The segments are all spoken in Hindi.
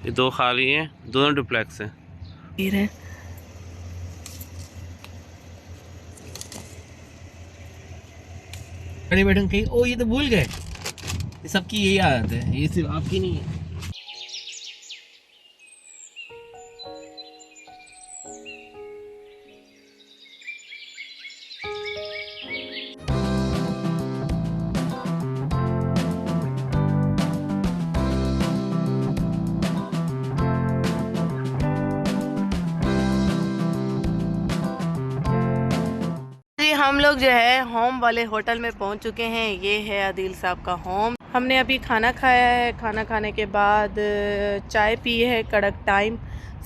ये दो खाली हैं, दोनों डुप्लेक्स हैं। खड़े बैठे कहीं, ओ ये तो भूल गए, ये सबकी यही आदत है, ये सिर्फ आपकी नहीं है। हम लोग जो है होम वाले होटल में पहुंच चुके हैं। ये है आदिल साहब का होम। हमने अभी खाना खाया है। खाना खाने के बाद चाय पी है कड़क टाइम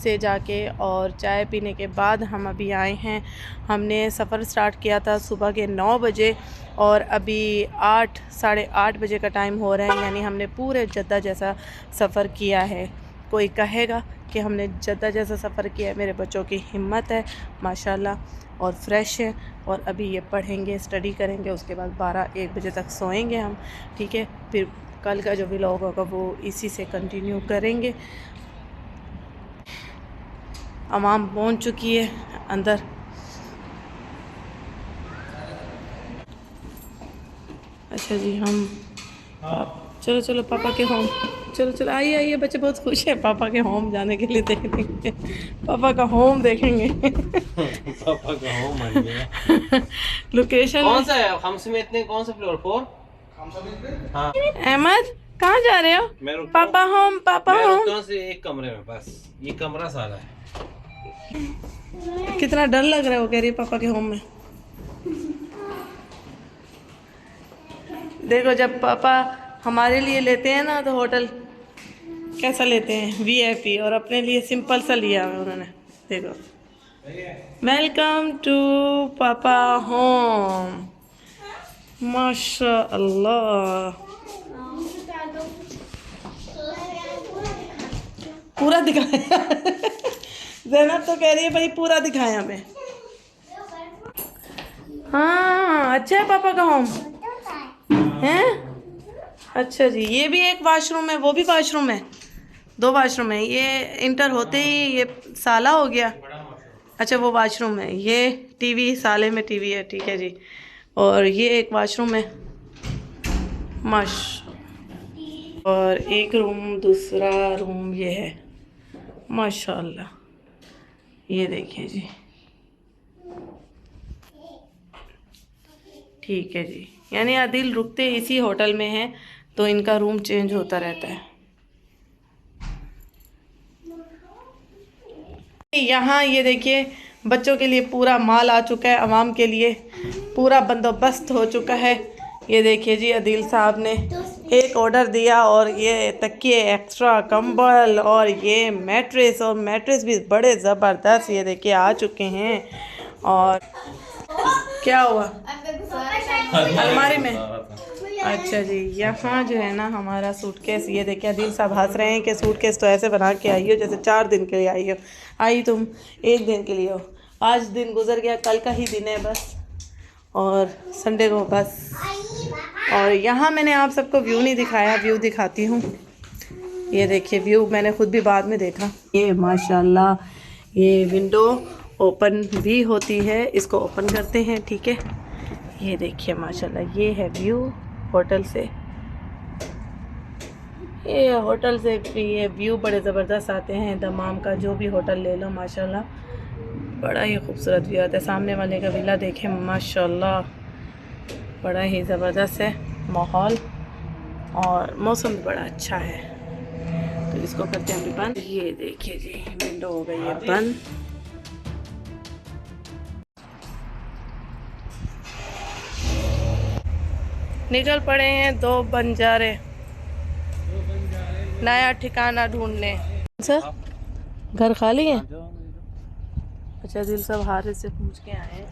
से जाके, और चाय पीने के बाद हम अभी आए हैं। हमने सफ़र स्टार्ट किया था सुबह के 9 बजे और अभी 8 साढ़े 8 बजे का टाइम हो रहा है। यानी हमने पूरे जद्दा जैसा सफ़र किया है। कोई कहेगा कि हमने जद्दा जैसा सफ़र किया है। मेरे बच्चों की हिम्मत है माशाल्लाह और फ्रेश है। और अभी ये पढ़ेंगे, स्टडी करेंगे, उसके बाद 12-1 बजे तक सोएंगे हम। ठीक है, फिर कल का जो व्लॉग होगा वो इसी से कंटिन्यू करेंगे। अवाम पहुंच चुकी है अंदर। अच्छा जी, हम चलो चलो पापा के होम, चलो चलो आइए आइए। बच्चे बहुत खुश हैं पापा के होम जाने के लिए। देखेंगे पापा का होम, देखेंगे पापा का होम मान गया। लोकेशन कौन सा है हमसे में इतने, कौन सा फ्लोर 4? हाँ। अहमद कहाँ जा रहे हो? मैं पापा होम, पापा होम। से एक कमरे में, बस ये कमरा सारा है। कितना डर लग रहा है वो कह रही है पापा के होम में। देखो जब पापा हमारे लिए लेते हैं ना तो होटल कैसा लेते हैं, वीआईपी, और अपने लिए सिंपल सा लिया है उन्होंने। देखो, वेलकम टू पापा होम, माशाअल्लाह। पूरा दिखाया ज़ैनब तो कह रही है भाई पूरा दिखाया हमें। हाँ अच्छा है पापा का होम है। अच्छा जी, ये भी एक वाशरूम है, वो भी वाशरूम है, 2 वाशरूम है। ये इंटर होते ही ये साला हो गया। अच्छा वो वाशरूम है, ये टीवी साले में टीवी है। ठीक है जी, और ये एक वाशरूम है माश, और एक रूम, दूसरा रूम ये है माशाल्लाह। ये देखिए जी, ठीक है जी। यानी आदिल रुकते इसी होटल में हैं तो इनका रूम चेंज होता रहता है। यहाँ ये देखिए बच्चों के लिए पूरा माल आ चुका है, अवाम के लिए पूरा बंदोबस्त हो चुका है। ये देखिए जी, आदिल साहब ने एक ऑर्डर दिया और ये तकिए, एक्स्ट्रा कंबल और ये मैट्रेस, और मैट्रेस भी बड़े ज़बरदस्त ये देखिए आ चुके हैं। और क्या हुआ अलमारी में? अच्छा जी, यहाँ जो है ना हमारा सूटकेस, ये देखिए आदिल साहब हंस रहे हैं कि सूटकेस तो ऐसे बना के आई हो जैसे 4 दिन के लिए आई हो। आई तुम 1 दिन के लिए हो, 5 दिन गुजर गया, कल का ही दिन है बस, और संडे को बस। और यहाँ मैंने आप सबको व्यू नहीं दिखाया, व्यू दिखाती हूँ। ये देखिए व्यू, मैंने खुद भी बाद में देखा। ये माशाल्लाह ये विंडो ओपन भी होती है, इसको ओपन करते हैं। ठीक है, ये देखिए माशाल्लाह ये है व्यू होटल से। ये होटल से ये व्यू बड़े ज़बरदस्त आते हैं। दमाम का जो भी होटल ले लो माशाल्लाह बड़ा ही खूबसूरत व्यू आता है। सामने वाले का विला देखें माशाल्लाह, बड़ा ही ज़बरदस्त है माहौल, और मौसम भी बड़ा अच्छा है। तो इसको करते हैं अभी बंद। ये देखिए जी, विंडो हो गई है बंद। निकल पड़े हैं 2 बंजारे नया ठिकाना ढूंढने। सर घर खाली है? अच्छा, दिल सब हारे से पूछ के आए हैं।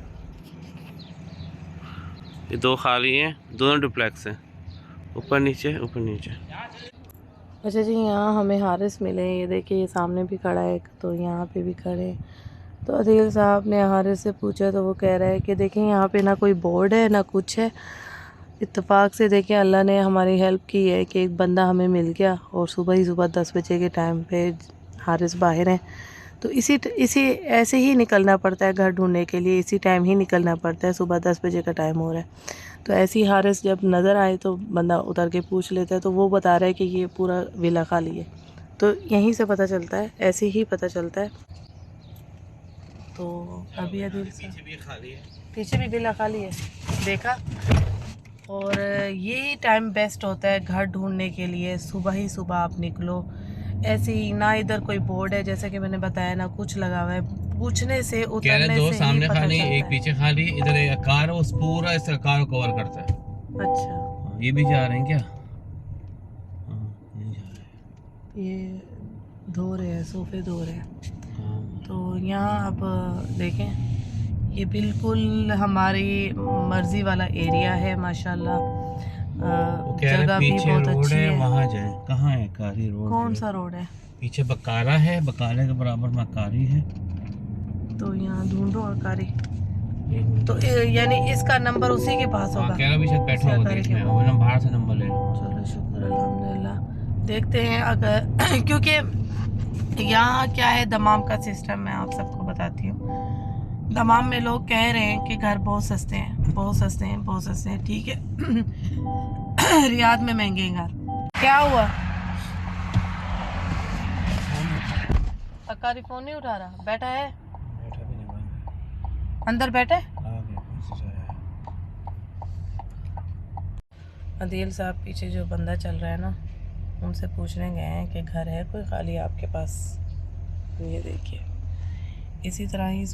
ये दो खाली हैं, दोनों डुप्लेक्स हैं, ऊपर नीचे ऊपर नीचे। अच्छा जी, यहाँ हमें हारिस मिले। ये देखिए ये सामने भी खड़ा है, तो यहाँ पे भी खड़े हैं। तो आदिल साहब ने हारिस से पूछा तो वो कह रहा है कि देखें यहाँ पे ना कोई बोर्ड है ना कुछ है, इत्तेफाक से देखें अल्लाह ने हमारी हेल्प की है कि एक बंदा हमें मिल गया और सुबह ही सुबह 10 बजे के टाइम पे हारिस बाहर हैं। तो इसी ऐसे ही निकलना पड़ता है घर ढूंढने के लिए, इसी टाइम ही निकलना पड़ता है। सुबह 10 बजे का टाइम हो रहा है। तो ऐसे ही हारिस जब नज़र आए तो बंदा उतर के पूछ लेता है, तो वो बता रहा है कि ये पूरा विला खाली है। तो यहीं से पता चलता है, ऐसे ही पता चलता है। तो अभी अदील पीछे भी विला खाली है, देखा। और यही टाइम बेस्ट होता है घर ढूंढने के लिए, सुबह ही सुबह आप निकलो। ऐसे ही ना इधर कोई बोर्ड है जैसे कि मैंने बताया, ना कुछ लगा हुआ है, पूछने से उतरने दो से सामने ही पता खाली, चलता एक है। पीछे खाली, इधर एक कार उस पूरा इस कार को कवर करता है। अच्छा, ये भी जा रहे हैं क्या? ये जा रहे हैं। ये धो रहे हैं, सोफे धो रहे हैं। हाँ। तो यहाँ अब देखें, ये बिल्कुल हमारी मर्जी वाला एरिया है माशाल्लाह। जगह भी बहुत अच्छी है। वहाँ जाए, कहाँ है कारी रोड? कौन सा रोड है? पीछे बकारा है, बकारे के बराबर मकारी है। तो यहाँ ढूंढो अकारी। तो यानी इसका नंबर उसी के पास होगा। कह रहा भी शायद बैठा होगा, देखने मैं बाहर से नंबर ले लूँ। चलो शुक्र अल्हम्दुलिल्लाह, देखते हैं अगर क्योंकि यहाँ क्या है, दमाम का सिस्टम मैं आप सबको बताती हूँ। दमाम में लोग कह रहे हैं कि घर बहुत सस्ते हैं, बहुत सस्ते हैं, बहुत सस्ते हैं, ठीक है। रियाद में महंगे हैं घर। क्या हुआ? अकारी फोन नहीं उठा रहा, बैठा है अंदर, बैठा है। अदील साहब पीछे जो बंदा चल रहा है ना, उनसे पूछने गए हैं कि घर है कोई खाली आपके पास। ये देखिए, इसी तरह ही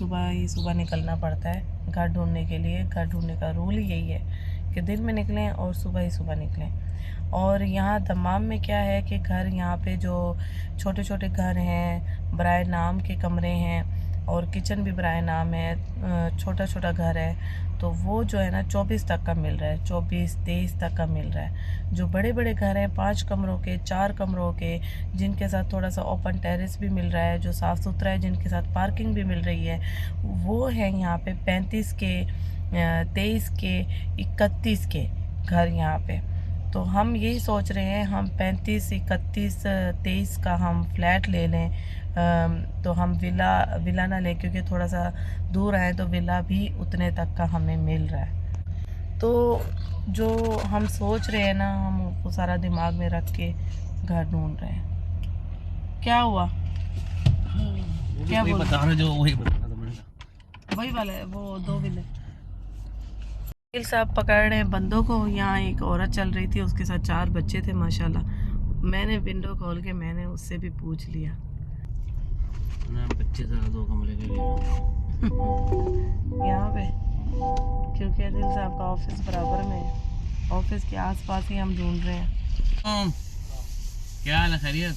सुबह निकलना पड़ता है घर ढूंढने के लिए। घर ढूंढने का रूल ही यही है कि दिन में निकलें और सुबह ही सुबह निकलें। और यहाँ दमाम में क्या है कि घर, यहाँ पे जो छोटे छोटे घर हैं, बराए नाम के कमरे हैं और किचन भी बराए नाम है, छोटा छोटा घर है, तो वो जो है ना 24 तक का मिल रहा है, 24-23 तक का मिल रहा है। जो बड़े बड़े घर हैं 5 कमरों के, 4 कमरों के, जिनके साथ थोड़ा सा ओपन टेरेस भी मिल रहा है, जो साफ़ सुथरा है, जिनके साथ पार्किंग भी मिल रही है, वो है यहाँ पे 35 के, 23 के, 31 के घर यहाँ पे। तो हम यही सोच रहे हैं, हम 35, 31, 23 का हम फ्लैट ले लें। तो हम विला ना लें, क्योंकि थोड़ा सा दूर आए तो विला भी उतने तक का हमें मिल रहा है। तो जो हम सोच रहे हैं ना, हम उसको सारा दिमाग में रख के घर ढूंढ रहे हैं। क्या हुआ? क्या बोल बता रहा, जो वही बता रहा, वही वाला है, वो 2 विले। अदील साहब पकड़ रहे हैं बंदों को। यहाँ एक औरत चल रही थी, उसके साथ 4 बच्चे थे माशाल्लाह। मैंने विंडो खोल के मैंने उससे भी पूछ लिया। मैं 25,000 कमरे के लिए यहाँ पे, क्योंकि अदील साहब का ऑफिस बराबर में है, ऑफिस के आसपास ही हम ढूंढ रहे हैं। क्या हाल है? खैरियत?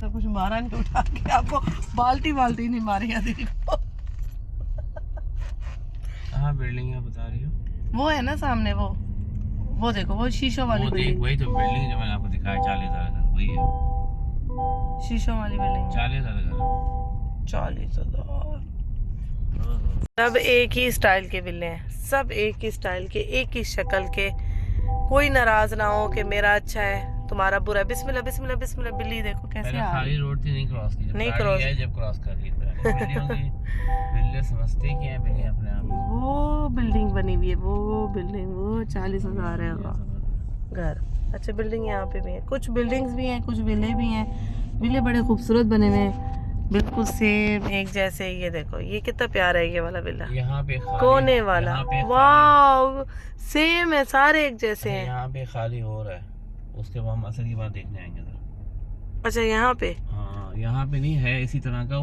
तो कुछ मारा नहीं उठा के आपको, बाल्टी नहीं मारी अदील को। कहाँ बिल्डिंग है बता रही हो? वो है ना सामने, वो देखो, वो शीशों वाली बिल्डिंग। वही तो बिल्डिंग जो मैंने आपको दिखाया, 40,000 घर, वही है। शीशों वाली बिल्डिंग 40,000 घर। 40,000। सब एक ही स्टाइल के विले हैं, सब एक ही स्टाइल के, एक ही शक्ल के। कोई नाराज ना हो कि मेरा अच्छा है तुम्हारा बुरा है। बिस्मिल्लाह बिस्मिल्लाह बिस्मिल्लाह। बिल्ली देखो कैसे आ खाली रोड थी, नहीं क्रॉस की, नहीं क्रॉस है, जब क्रॉस कर दी बिल्ली समझते कि है बिल्ली अपने आप। वो बिल्डिंग बनी हुई है, वो बिल्डिंग, वो 40,000 है घर। अच्छा, बिल्डिंग यहाँ पे भी है, कुछ बिल्डिंग्स भी हैं, कुछ विले भी हैं। विले बड़े खूबसूरत बने हुए हैं, बिल्कुल सेम एक जैसे। ये देखो, ये कितना प्यारा है ये वाला विला, यहाँ पे कोने वाला। वाह, सेम है, सारे एक जैसे हैं। यहाँ पे खाली हो रहा है, उसके बाद हम असर की बात देखने आएंगे इधर। अच्छा, यहाँ पे? हाँ, यहाँ पे नहीं है इसी तरह का।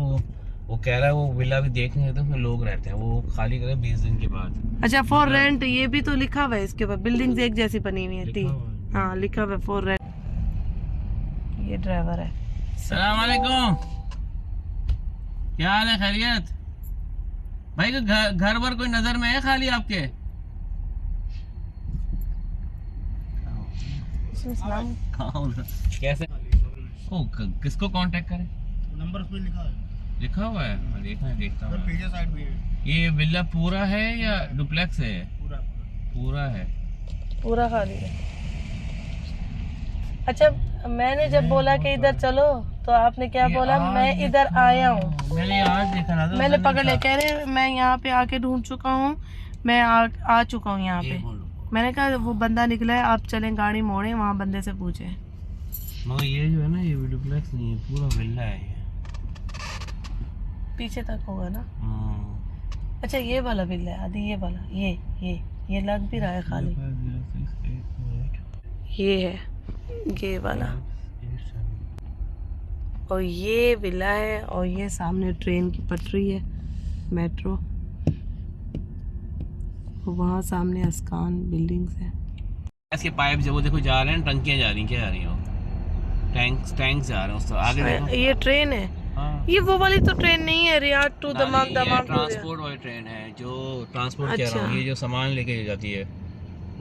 वो कह रहा है वो विला भी देखने देते, उसमें लोग रहते हैं, वो खाली करे 20 दिन के बाद। अच्छा, फॉर रेंट, ये भी तो लिखा हुआ है इसके ऊपर। बिल्डिंग्स एक जैसी बनी हुई है, 3। हाँ, लिखा हुआ है फॉर रेंट। ये ड्राइवर है। सलाम वालेकुम, क्या हाल है? खैरियत? भाई घर पर कोई नजर में है खाली आपके? सलाम। कहाँ कैसे किसको कांटेक्ट करें? नंबर उसमें लिखा है, लिखा हुआ है, मैं देखता हूँ। पीछे साइड भी है। ये विला पूरा है या डुप्लेक्स है? पूरा पूरा है। पूरा खाली है। अच्छा, मैंने जब बोला कि इधर चलो तो आपने क्या बोला? मैं इधर आया हूँ। मैंने आज देखा ना, मैंने पकड़ लिया, कह रहे मैं यहाँ पे आके ढूंढ चुका हूँ, मैं आ चुका हूँ यहाँ पे। मैंने कहा वो बंदा निकला है, आप चलें गाड़ी मोड़े, वहाँ बंदे से पूछे। मगर ये जो है ना, ये डुप्लेक्स नहीं है, पूरा विला है ये। पीछे तक होगा ना? अच्छा, ये वाला विला है आदि, ये वाला, ये लग भी रहा है खाली। ये है, ये वाला, और ये विला है, और ये सामने ट्रेन की पटरी है, मेट्रो, वहाँ सामने अस्कान बिल्डिंग्स है। गैस के पाइप जो वो देखो जा रहे हैं, टंकियां जा रही हैं, क्या जा रही हैं वो? टैंक्स जा रहे हैं उससे आगे देखो। ये ट्रेन है। हाँ। ये वो वाली तो ट्रेन नहीं है, रियाद टू दमाम ट्रांसपोर्ट वाली ट्रेन है जो ट्रांसपोर्ट कह रहा हूँ, ये जो सामान लेके जाती है।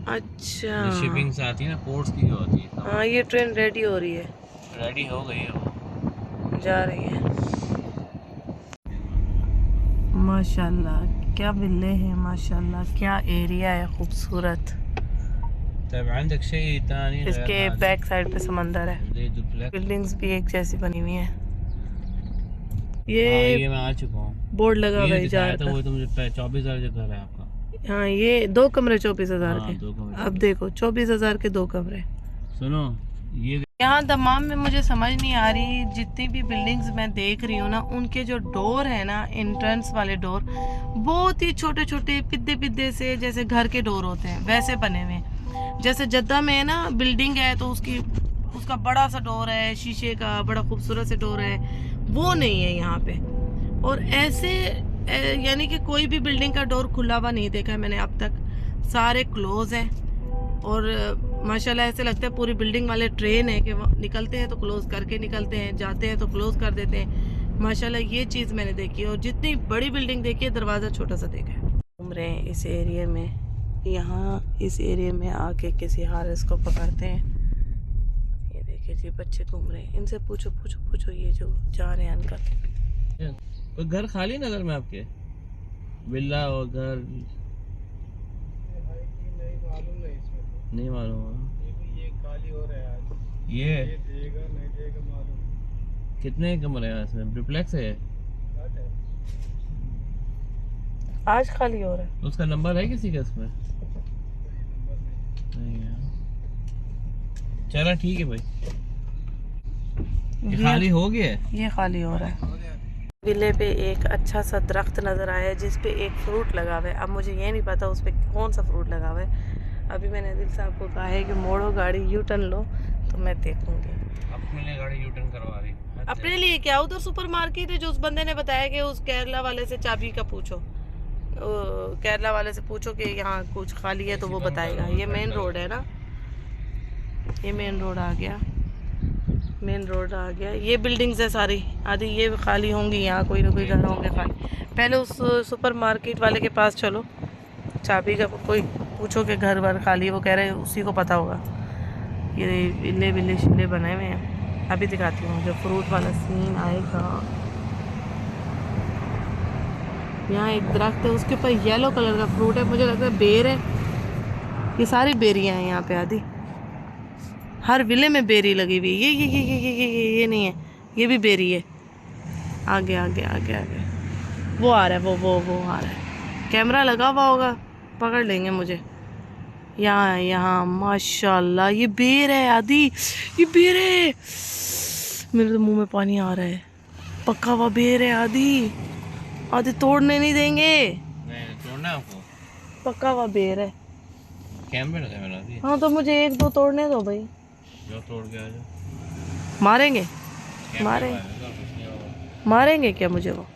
अच्छा, जो शिपिंग से आती है ना, पोर्ट्स की जो होती है। हाँ, ये ट्रेन रेडी हो रही है, रेडी हो गई है वो, जा रही है। माशाल्लाह, क्या विले हैं, माशाल्लाह, क्या एरिया है खूबसूरत। इसके बैक साइड पे समंदर है, बिल्डिंग्स भी एक जैसी बनी हुई हैं। ये मैं आ चुका हूँ, बोर्ड लगा हुआ है इजार तो का। वो तो मुझे 24,000 का घर है आपका। हाँ, ये 2 कमरे 24,000 हाँ, के। 2 कमरे। अब देखो 24,000 के 2 कमरे। सुनो, ये यहाँ दमाम में मुझे समझ नहीं आ रही, जितनी भी बिल्डिंग्स मैं देख रही हूँ ना, उनके जो डोर है ना, एंट्रेंस वाले डोर, बहुत ही छोटे छोटे पिद्दे से, जैसे घर के डोर होते हैं वैसे बने हुए हैं। जैसे जद्दा में है ना, बिल्डिंग है तो उसका बड़ा सा डोर है, शीशे का बड़ा खूबसूरत से डोर है, वो नहीं है यहाँ पे। और ऐसे यानी कि कोई भी बिल्डिंग का डोर खुला हुआ नहीं देखा है मैंने अब तक, सारे क्लोज हैं। और माशाल्लाह ऐसे लगता है पूरी बिल्डिंग वाले ट्रेन है कि वो निकलते हैं तो क्लोज करके निकलते हैं, जाते हैं तो क्लोज कर देते हैं। माशाल्लाह ये चीज़ मैंने देखी है। और जितनी बड़ी बिल्डिंग देखी है, दरवाज़ा छोटा सा देखा है। घूम रहे हैं इस एरिया में, यहाँ इस एरिया में आके किसी हारिस को पकड़ते हैं। ये देखिए जी, बच्चे घूम रहे हैं, इनसे पूछो पूछो पूछो, ये जो जा रहे हैं अंकल। कोई घर खाली नजर में आपके? विला और घर नहीं मालूम। ये खाली हो रहा है आज। ये देगा नहीं देगा मालूम। कितने कमरे हैं इसमें? डुप्लेक्स है? आज खाली हो रहा है। उसका नंबर है किसी का इसमें? नहीं है। चलो ठीक है भाई, ये खाली हो गया है। ये खाली हो रहा है। विले पे एक अच्छा सा दरख्त नज़र आया है जिस पे एक फ्रूट लगा हुआ है। अब मुझे ये नहीं पता उस पर कौन सा फ्रूट लगा हुआ है। अभी मैंने दिल साहब को कहा है कि मोड़ो गाड़ी, यू टर्न लो, तो मैं देखूंगी। अपने लिए गाड़ी यू टर्न करवा रही? अपने लिए क्या? उधर सुपर मार्केट है, जो उस बंदे ने बताया कि उस केरला वाले से चाबी का पूछो, केरला वाले से पूछो कि यहाँ कुछ खाली है तो वो बताएगा। ये मेन रोड है ना, ये मेन रोड आ गया, मेन रोड आ गया। ये बिल्डिंग्स है सारी, आधी ये खाली होंगी, यहाँ कोई ना कोई घर होंगे खाली। पहले उस सुपर मार्केट वाले के पास चलो, चाबी का कोई पूछो कि घर वर खाली, वो कह रहे हैं उसी को पता होगा। ये विले विले शिले बने हुए हैं। अभी दिखाती हूँ जब फ्रूट वाला सीन आएगा। यहाँ एक दरख्त है, उसके ऊपर येलो कलर का फ्रूट है, मुझे लगता है बेर है। ये सारी बेरियाँ हैं यहाँ पे, आदि हर विले में बेरी लगी हुई है। ये नहीं है, ये भी बेरी है। आगे आगे आगे आगे वो आ रहा है, वो आ रहा है। कैमरा लगा हुआ होगा, पकड़ लेंगे मुझे। यहाँ माशाल्लाह ये बेर है आदि, ये बेर है। मेरे तो मुंह में पानी आ रहा है। पक्का हुआ बेर है आदि, आदि तोड़ने नहीं देंगे। नहीं तोड़ना आपको? पक्का हुआ बेर है। कैमरे लगे मेरा अभी। हाँ तो मुझे 1-2 तोड़ने दो भाई। जो तोड़ के आ जाओ। मारेंगे मारेंगे क्या मुझे वो?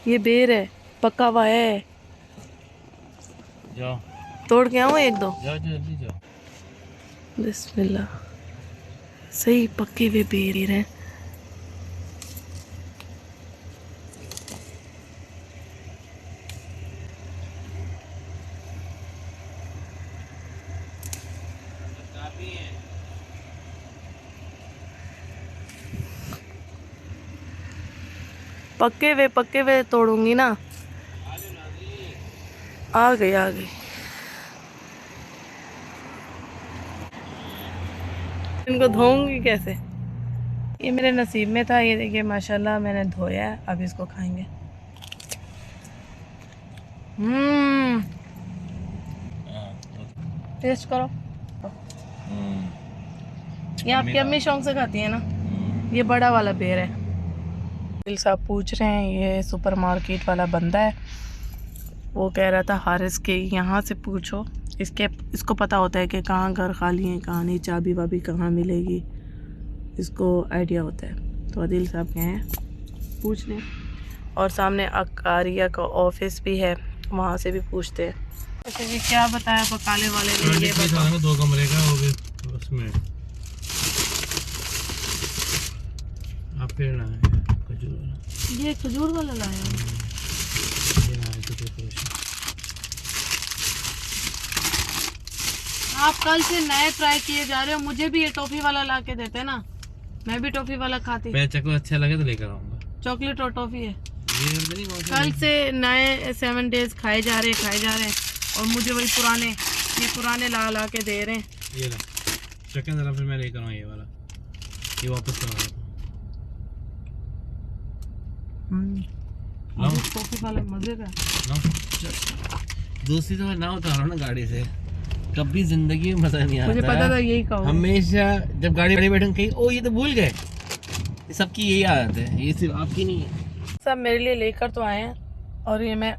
ये बेर है, पक्का हुआ है। जाओ तोड़ के आऊँ 1-2? जाओ जल्दी जाओ। बिस्मिल्लाह, सही पक्के हुए बेर ही रहे। पक्के हुए तोड़ूंगी ना। आ गई इनको धोऊंगी कैसे? ये मेरे नसीब में था। ये देखिए माशाल्लाह मैंने धोया है, अब इसको खाएंगे। टेस्ट करो। ये आपकी अम्मी शौक से खाती है ना। ये बड़ा वाला बेर है। दिल साहब पूछ रहे हैं, ये सुपरमार्केट वाला बंदा है, वो कह रहा था हारिस के यहाँ से पूछो, इसको पता होता है कि कहाँ घर खाली है, कहाँ नहीं, चाबी वाबी कहाँ मिलेगी, इसको आइडिया होता है। तो आदिल साहब कहे हैं पूछ लें। और सामने अकारिया का ऑफिस भी है, वहाँ से भी पूछते हैं। अच्छा जी, क्या बताया बकाले वाले ने? ये बताओ। 2 कमरे का हो गया उसमें। आप पेड़ ना है खजूर वाला। ये खजूर वाला लाया है। ये ना है तो डेकोरेशन। आप कल से नए ट्राई किए जा रहे हो। मुझे भी ये टॉफी वाला ला के देते ना, मैं भी टॉफी वाला खाती। मैं चको अच्छा लगे तो लेकर आऊंगा। चॉकलेट और टॉफी है। ये नहीं कौन सा कल से नए 7 डेज खाए जा रहे हैं और मुझे वही पुराने ला के दे रहे हैं। ये ला चिकन जरा, फिर मैं लेकर आऊँ ये वाला। ये वापस करवा टॉफी वाला मजे का। दूसरी दफा ना उतारो ना गाड़ी से, कभी जिंदगी में मजा नहीं आता। मुझे पता था यही कहो। हमेशा जब गाड़ी में बैठे कहीं ओ ये तो भूल गए। ये सबकी यही आदत है, ये सिर्फ आपकी नहीं है। सब मेरे लिए लेकर तो आए हैं और ये मैं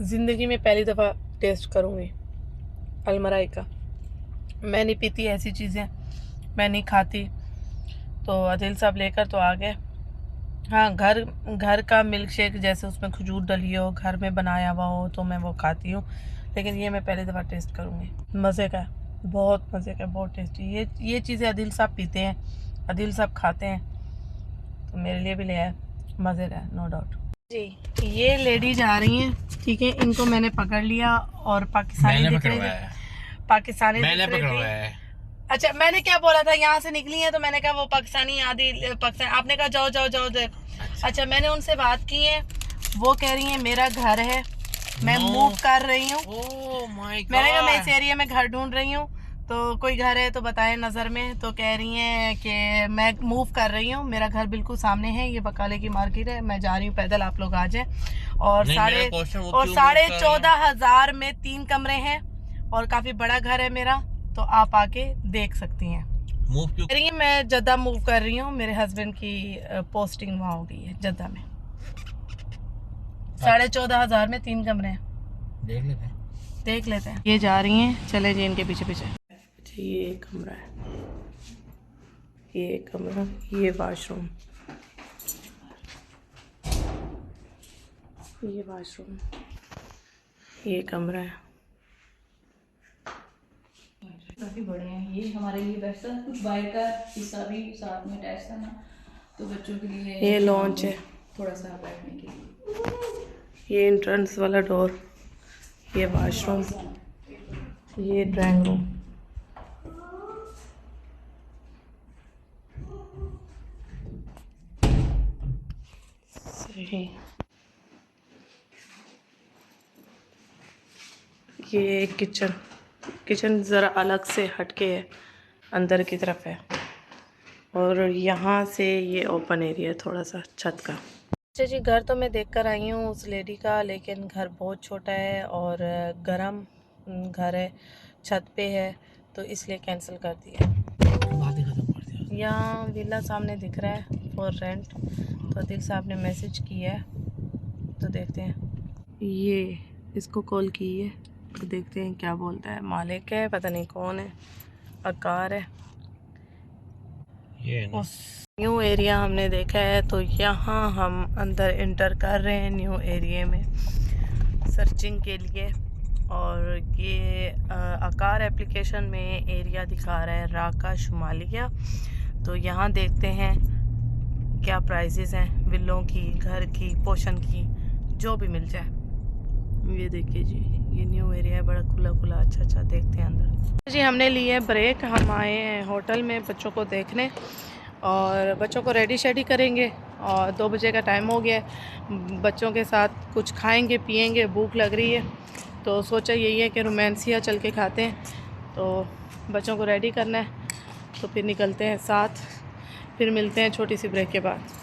ज़िंदगी में पहली दफ़ा टेस्ट करूँगी अलमराई का। मैं नहीं पीती ऐसी चीज़ें, मैं नहीं खाती, तो आदिल साहब लेकर तो आ गए। हाँ, घर का मिल्क शेक जैसे उसमें खजूर डली हो, घर में बनाया हुआ हो, तो मैं वो खाती हूँ, लेकिन ये मैं पहली दफ़ा टेस्ट करूँगी। मज़े का, बहुत मज़े का, बहुत टेस्टी। ये चीज़ें आदिल साहब पीते हैं, आदिल साहब खाते हैं, तो मेरे लिए भी ले आए। मज़े का, नो डाउट जी। ये लेडी जा रही हैं, ठीक है, इनको मैंने पकड़ लिया और पाकिस्तानी दिख रही है। पाकिस्तानी मैंने दिख रही पकड़वाया थी। है। अच्छा, मैंने क्या बोला था, यहाँ से निकली है तो मैंने कहा वो पाकिस्तानी आदि पाकिस्तान, आपने कहा जाओ जाओ जाओ देखो। अच्छा, मैंने उनसे बात की है, वो कह रही है मेरा घर है, मैं मूव कर रही हूँ। मैंने कहा मैं इस एरिया में घर ढूंढ रही हूँ, तो कोई घर है तो बताएं नज़र में। तो कह रही हैं कि मैं मूव कर रही हूँ, मेरा घर बिल्कुल सामने है, ये बकाले की मार्केट है, मैं जा रही हूँ पैदल, आप लोग आ जाएं। और 14,500 में 3 कमरे हैं और काफ़ी बड़ा घर है मेरा, तो आप आके देख सकती हैं। मूव क्यों कह रही हैं मैं जद्दा मूव कर रही हूँ, मेरे हस्बैंड की पोस्टिंग वहाँ हो गई है जद्दा में। 14,500 में 3 कमरे हैं, देख लेते हैं। ये जा रही हैं, चले जी इनके पीछे पीछे। ये एक कमरा है, ये एक कमरा, ये वाशरूम, ये वाशरूम, ये कमरा है। काफ़ी बड़े हैं ये, हमारे लिए बेस्ट था। कुछ बाहर का हिस्सा भी साथ में अटैच था ना, तो बच्चों के लिए ये लॉन्च है, थोड़ा सा बैठने के लिए। ये एंट्रेंस वाला डोर, ये वाशरूम, ये ड्राइंग रूम। सही। ये किचन ज़रा अलग से हटके है, अंदर की तरफ है, और यहाँ से ये ओपन एरिया है थोड़ा सा छत का। अच्छा जी, घर तो मैं देख कर आई हूँ उस लेडी का, लेकिन घर बहुत छोटा है और गर्म घर है, छत पे है, तो इसलिए कैंसिल कर दिया। यहाँ विला सामने दिख रहा है फॉर रेंट, तो दिल साहब ने मैसेज किया है, तो देखते हैं। ये इसको कॉल की है, तो देखते हैं क्या बोलता है। मालिक है, पता नहीं कौन है, अकार है। ये उस न्यू एरिया हमने देखा है, तो यहाँ हम अंदर इंटर कर रहे हैं न्यू एरिया में सर्चिंग के लिए। और ये अकार एप्लीकेशन में एरिया दिखा रहा है राका शुमालिया, तो यहाँ देखते हैं क्या प्राइसेस हैं विलों की, घर की, पोर्शन की, जो भी मिल जाए। ये देखिए जी, ये न्यू एरिया है, बड़ा खुला खुला, अच्छा देखते हैं अंदर। जी हमने लिए ब्रेक, हम आए हैं होटल में बच्चों को देखने और बच्चों को रेडी शेडी करेंगे और 2 बजे का टाइम हो गया है। बच्चों के साथ कुछ खाएंगे पिएंगे, भूख लग रही है, तो सोचा यही है कि रोमांसिया चल के खाते हैं। तो बच्चों को रेडी करना है, तो फिर निकलते हैं साथ, फिर मिलते हैं छोटी सी ब्रेक के बाद।